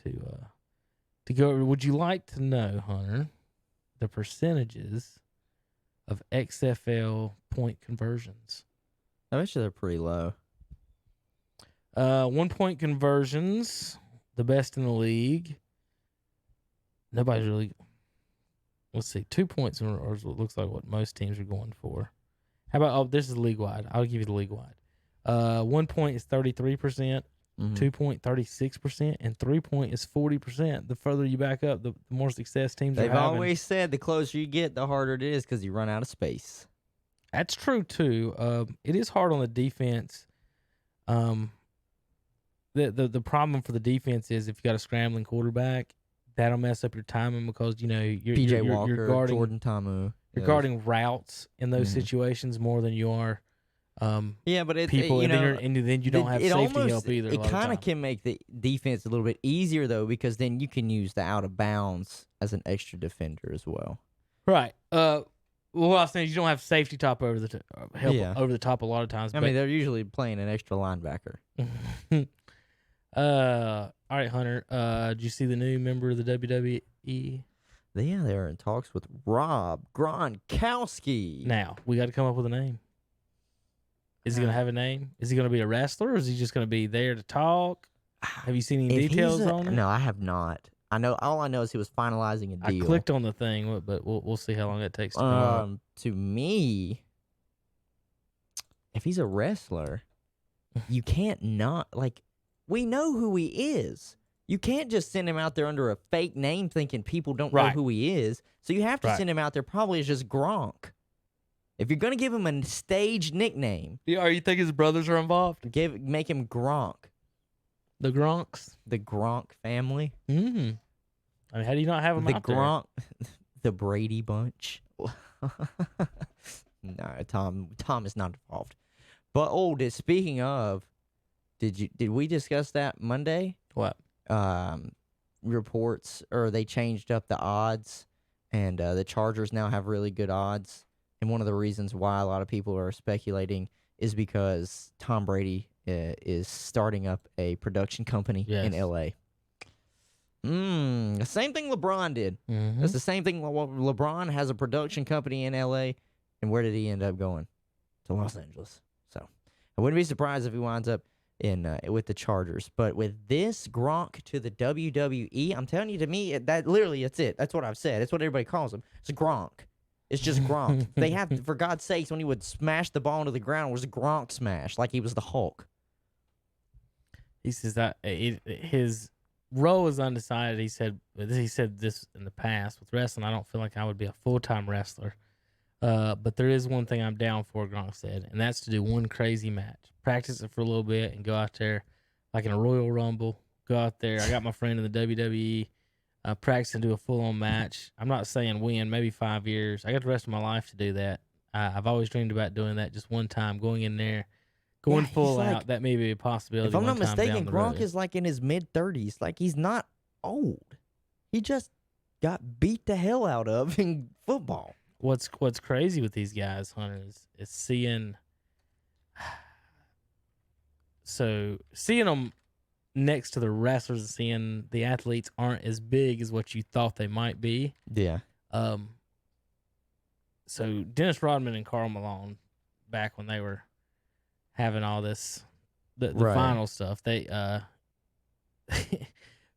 to go over. Would you like to know, Hunter, the percentages of XFL point conversions? I bet you they're pretty low. 1 point conversions, the best in the league. Nobody's really. Let's see, 2 points is what looks like what most teams are going for. How about? Oh, this is league wide. I'll give you the league wide. 1 point is 33%. 2 point 36%, and 3 point is 40%. The further you back up, the more success teams are having. They've always said the closer you get, the harder it is because you run out of space. That's true too. It is hard on the defense. The problem for the defense is if you got a scrambling quarterback, that'll mess up your timing because PJ Walker, you're guarding Jordan Ta'amu. You're guarding routes in those situations more than you are. But it's people, and then you don't have safety help either. It kind of can make the defense a little bit easier though, because then you can use the out of bounds as an extra defender as well. Right. Well, what I was saying is you don't have safety top over the help over the top a lot of times. I mean, they're usually playing an extra linebacker. All right, Hunter. Did you see the new member of the WWE? They're in talks with Rob Gronkowski. Now we got to come up with a name. Is he going to have a name? Is he going to be a wrestler, or is he just going to be there to talk? Have you seen any details on it? No, I have not. All I know is he was finalizing a deal. I clicked on the thing, but we'll see how long it takes to come up. To me, if he's a wrestler, you can't not, like, we know who he is. You can't just send him out there under a fake name thinking people don't know who he is. So you have to send him out there probably as just Gronk. If you're going to give him a stage nickname. Yeah, you think his brothers are involved? Make him Gronk. The Gronks? The Gronk family. Mm-hmm. I mean, how do you not have them out Gronk, the Brady Bunch. No, Tom is not involved. But speaking of, did we discuss that Monday? What? Reports, or they changed up the odds, and the Chargers now have really good odds. And one of the reasons why a lot of people are speculating is because Tom Brady is starting up a production company in L.A. The same thing LeBron did. Mm-hmm. That's the same thing. LeBron has a production company in L.A., and where did he end up going? To Los Angeles. So I wouldn't be surprised if he winds up with the Chargers. But with this Gronk to the WWE, I'm telling you, to me, that literally, that's it. That's what I've said. That's what everybody calls him. It's Gronk. It's just Gronk. They have, for God's sakes, when he would smash the ball into the ground, it was a Gronk smash, like he was the Hulk. He says that his role is undecided. He said this in the past with wrestling. I don't feel like I would be a full-time wrestler. But there is one thing I'm down for, Gronk said, and that's to do one crazy match. Practice it for a little bit and go out there like in a Royal Rumble. Go out there. I got my friend in the WWE. Practice and do a full-on match. I'm not saying win, maybe 5 years. I got the rest of my life to do that. I've always dreamed about doing that just one time, going in there, going full out. That may be a possibility. If I'm not mistaken, Gronk is like in his mid-30s. Like, he's not old. He just got beat the hell out of in football. What's crazy with these guys, Hunter, is seeing them next to the wrestlers and seeing the athletes aren't as big as what you thought they might be. Yeah. So Dennis Rodman and Karl Malone, back when they were having all this, the final stuff, they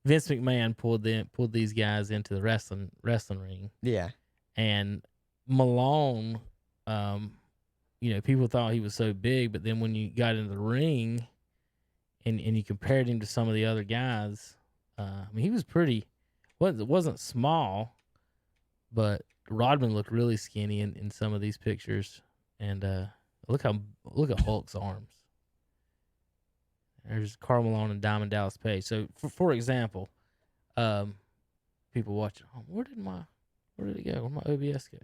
Vince McMahon pulled these guys into the wrestling ring. Yeah. And Malone, people thought he was so big, but then when you got into the ring and you compared him to some of the other guys, he was wasn't small, but Rodman looked really skinny in some of these pictures. And look at Hulk's arms. There's Karl Malone and Diamond Dallas Page. So for example, people watching, where did it go? Where'd my OBS go?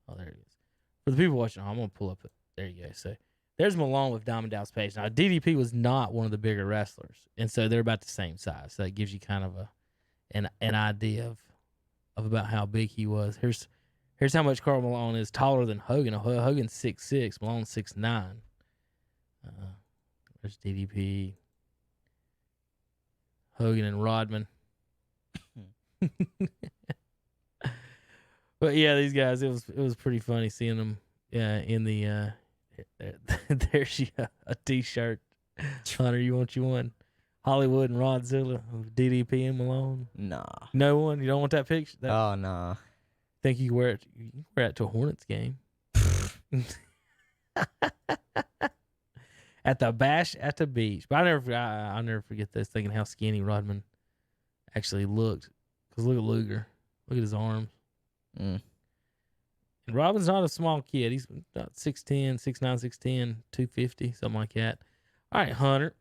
Oh, there it is. For the people watching, I'm going to pull up it. There you go. So there's Malone with Diamond Dallas Page. Now, DDP was not one of the bigger wrestlers, and so they're about the same size. So that gives you kind of an idea of about how big he was. Here's how much Karl Malone is taller than Hogan. Hogan's 6'6", Malone's 6'9". There's DDP, Hogan, and Rodman. But yeah, these guys, it was pretty funny seeing them in the there's a t-shirt. Hunter, you want you one? Hollywood and Rodzilla, DDP and Malone. Nah. No one? You don't want that picture? Oh, nah. Think you can wear it? You can wear it to a Hornets game. At the bash at the beach. But I'll never forget this, thinking how skinny Rodman actually looked. Because look at Luger. Look at his arms. Mm. And Rodman's not a small kid. He's about 6'10", 6'9", 6'10", 250, something like that. All right, Hunter.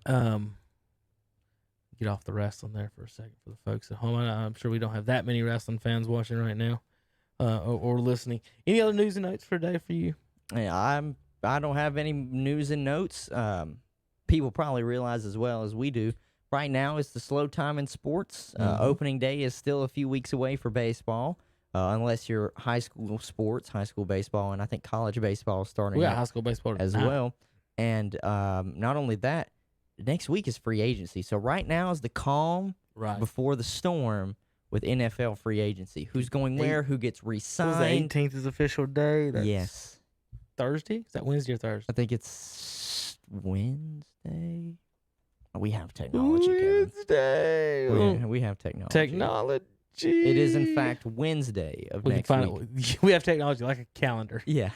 Get off the wrestling there for a second for the folks at home. I'm sure we don't have that many wrestling fans watching right now or listening. Any other news and notes for today for you? Yeah, I don't have any news and notes. People probably realize as well as we do. Right now is the slow time in sports. Opening day is still a few weeks away for baseball, unless you're high school sports, high school baseball, and I think college baseball is starting. We got high school baseball as well. And not only that, next week is free agency. So right now is the calm before the storm with NFL free agency. Who's going where? Who gets re-signed? The 18th is official day. That's yes. Thursday? Is that Wednesday or Thursday? I think it's Wednesday. We have technology, Kevin. Wednesday. We have technology. Technology. It is, in fact, Wednesday of next week. We have technology like a calendar. Yeah.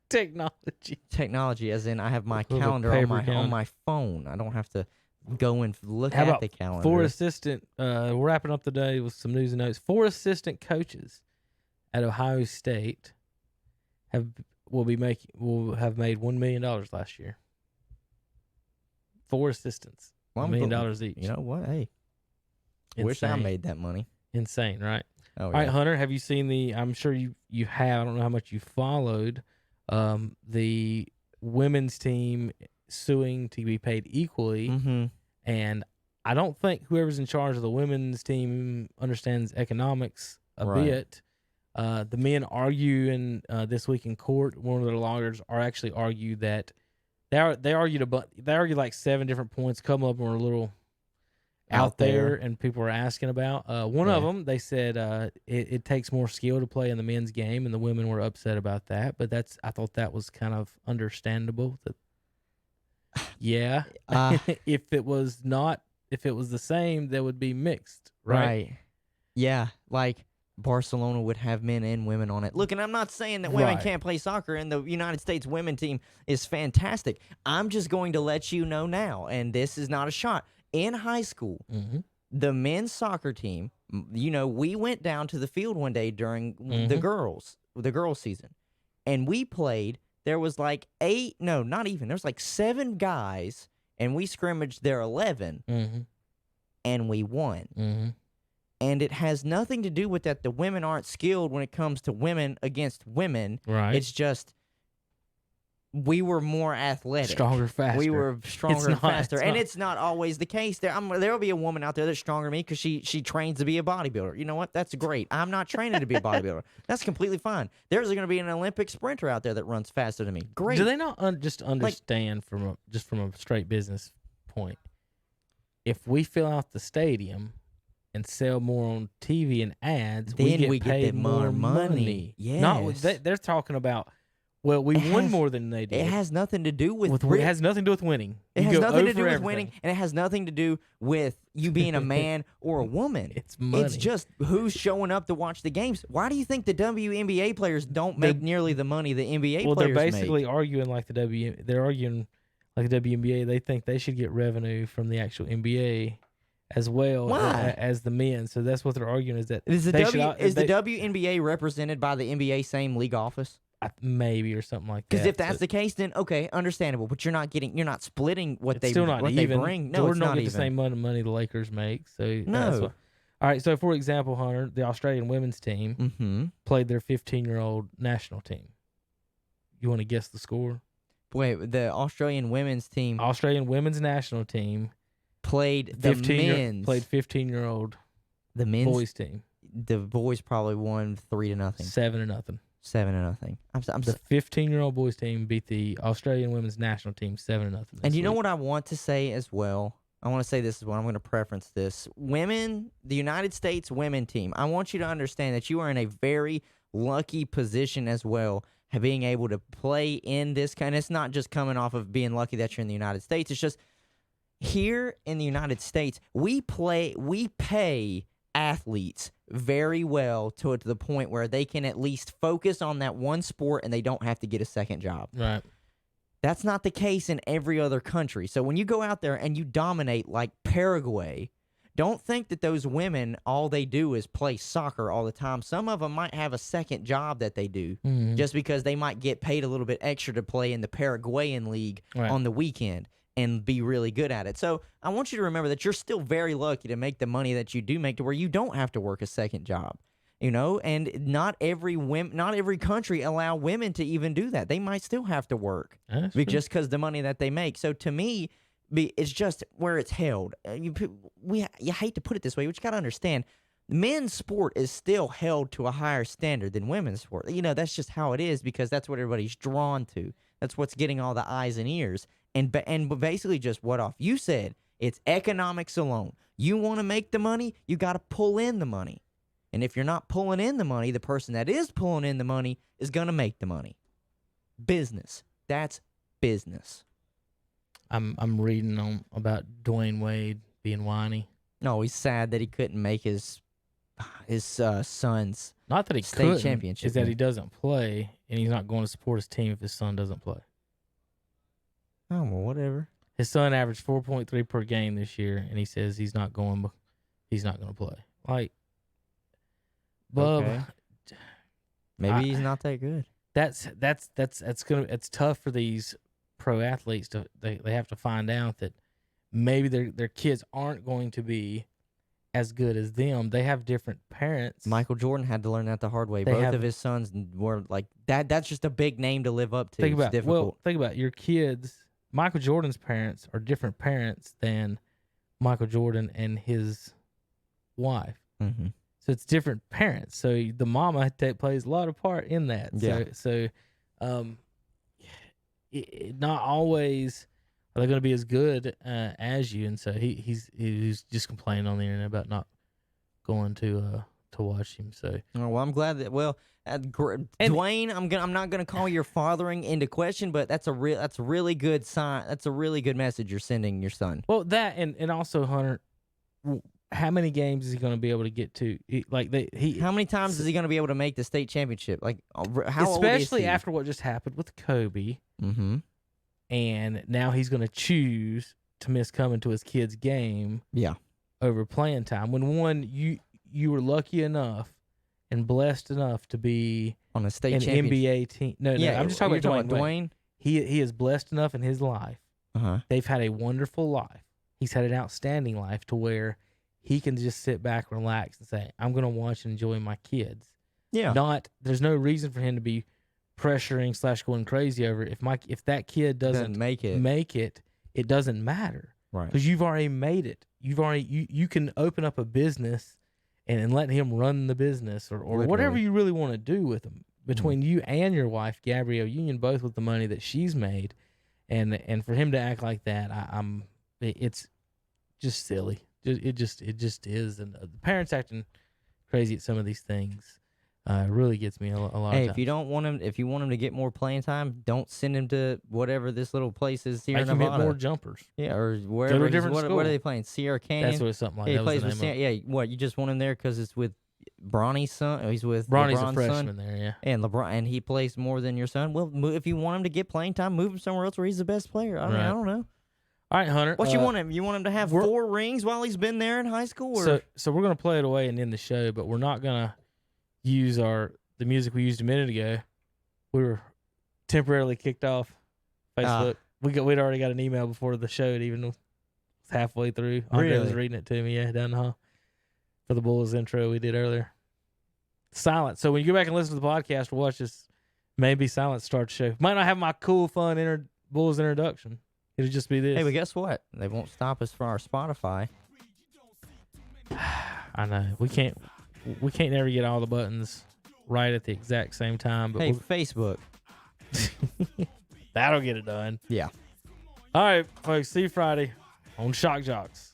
Technology, as in I have my calendar on my phone. I don't have to go and look at the calendar. 4 assistant, we're wrapping up the day with some news and notes. 4 assistant coaches at Ohio State will have made $1 million last year. 4 assistants, $1 million each. You know what? Hey, Insane. Wish I made that money. Insane, right? Oh, all right, Hunter, have you seen I'm sure you have. I don't know how much you followed. The women's team suing to be paid equally, and I don't think whoever's in charge of the women's team understands economics a bit. The men argue this week in court. One of their lawyers actually argued that they argued like 7 different points. Come up and were a little out there, and people were asking about. One of them, they said it takes more skill to play in the men's game, and the women were upset about that. But I thought that was kind of understandable. If it was the same, that would be mixed, right? Yeah, like Barcelona would have men and women on it. Look, and I'm not saying that women can't play soccer, and the United States women team is fantastic. I'm just going to let you know now, and this is not a shot. In high school, the men's soccer team, we went down to the field one day during the girls season, and we played. There was like 8, no, not even. There was like 7 guys, and we scrimmaged their 11, and we won. And it has nothing to do with that the women aren't skilled when it comes to women against women. Right. It's just we were more athletic. Stronger, faster. We were stronger and faster. And it's not always the case. There will be a woman out there that's stronger than me because she trains to be a bodybuilder. You know what? That's great. I'm not training to be a bodybuilder. That's completely fine. There's going to be an Olympic sprinter out there that runs faster than me. Great. Do they not just understand from a straight business point? If we fill out the stadium and sell more on TV and ads, then we get paid more money. Yes. They're talking about. Well, we won more than they did. It has nothing to do with it has nothing to do with winning. It has nothing to do with winning, and it has nothing to do with you being a man or a woman. It's money. It's just who's showing up to watch the games. Why do you think the WNBA players don't make nearly the money the NBA players make? Well, they're basically arguing like they're arguing like the WNBA. They think they should get revenue from the actual NBA as well as the men. So that's what they're arguing is that is the WNBA represented by the NBA same league office? Maybe or something like that. Because if that's the case, then okay, understandable. But you're not splitting what they still not what even. they bring. No, Jordan it's not don't get even the same money the Lakers make. So no. All right. So for example, Hunter, the Australian women's team played their 15-year-old national team. You want to guess the score? Wait, the Australian women's national team played the men's. Played 15-year-old the men's boys team. The boys probably won 3-0. 7-0. 7-0. The 15-year-old boys team beat the Australian women's national team 7-0. And you know what I want to say as well? I want to say this is what I'm going to preference this. Women, the United States women team, I want you to understand that you are in a very lucky position as well, being able to play in this kind. It's not just coming off of being lucky that you're in the United States. It's just here in the United States, we pay athletes very well to the point where they can at least focus on that one sport and they don't have to get a second job. Right. That's not the case in every other country. So when you go out there and you dominate like Paraguay, don't think that those women, all they do is play soccer all the time. Some of them might have a second job that they do just because they might get paid a little bit extra to play in the Paraguayan league on the weekend and be really good at it. So I want you to remember that you're still very lucky to make the money that you do make to where you don't have to work a second job. You know, and not every country allow women to even do that. They might still have to work just because the money that they make. So to me, it's just where it's held. You hate to put it this way, but you got to understand, men's sport is still held to a higher standard than women's sport. You know, that's just how it is because that's what everybody's drawn to. That's what's getting all the eyes and ears. And basically just what off you said, it's economics alone. You want to make the money, you got to pull in the money. And if you're not pulling in the money, the person that is pulling in the money is going to make the money. Business. That's business. I'm reading about Dwayne Wade being whiny. No, he's sad that he couldn't make his son's not that he state championship. Is that he doesn't play and he's not going to support his team if his son doesn't play. Oh, well, whatever. His son averaged 4.3 per game this year, and he says he's not going to play. Like, Bub, okay. Maybe he's not that good. It's tough for these pro athletes they have to find out that maybe their kids aren't going to be as good as them. They have different parents. Michael Jordan had to learn that the hard way. Both of his sons were like that. That's just a big name to live up to. Think about your kids. Michael Jordan's parents are different parents than Michael Jordan and his wife. Mm-hmm. So it's different parents. So the mama plays a lot of part in that. Yeah. So not always are they going to be as good as you. And so he's just complaining on the internet about not going to watch him. So well, I'm glad that Dwayne, I'm not gonna call your fathering into question, but that's a really good sign. That's a really good message you're sending your son. Well, that and also Hunter. How many games is he going to be able to get to? How many times is he going to be able to make the state championship? Like, how especially old is he? After what just happened with Kobe. Mm-hmm. And now he's going to choose to miss coming to his kid's game. Yeah. Over playing time. When you were lucky enough and blessed enough to be on a state an championship. NBA team. No, I'm just talking about Dwayne. He is blessed enough in his life. They've had a wonderful life. He's had an outstanding life to where he can just sit back, relax, and say, I'm going to watch and enjoy my kids. Yeah. There's no reason for him to be pressuring / going crazy over it. If that kid doesn't make it, it doesn't matter. Right. Because you've already made it. You can open up a business and let him run the business or whatever you really want to do with him. Between you and your wife, Gabrielle Union, both with the money that she's made. And for him to act like that, it's just silly. It just is, and the parents acting crazy at some of these things really gets me a lot of times. If you want him to get more playing time, don't send him to whatever this little place is here in Nevada. Make him hit more jumpers. Yeah, or wherever. What are they playing? Sierra Canyon. That's what something like that. He plays with what? You just want him there because it's with Bronny's son. He's with Bronny's LeBron's a freshman son. there, yeah. And LeBron, and he plays more than your son. Well, if you want him to get playing time, move him somewhere else where he's the best player. I mean, I don't know. All right, Hunter. What you want him? You want him to have 4 rings while he's been there in high school? Or? So we're gonna play it away and end the show, but we're not gonna use the music we used a minute ago. We were temporarily kicked off Facebook. We'd already got an email before the show. It even was halfway through. Andre was reading it to me, down the hall for the Bulls intro we did earlier. Silent. So when you go back and listen to the podcast or watch this, maybe silent start the show. Might not have my cool, fun Bulls introduction. It'll just be this. Hey, but guess what? They won't stop us for our Spotify. I know. We can't never get all the buttons right at the exact same time. But hey, Facebook. That'll get it done. Yeah. All right, folks. See you Friday on Shock Joxx.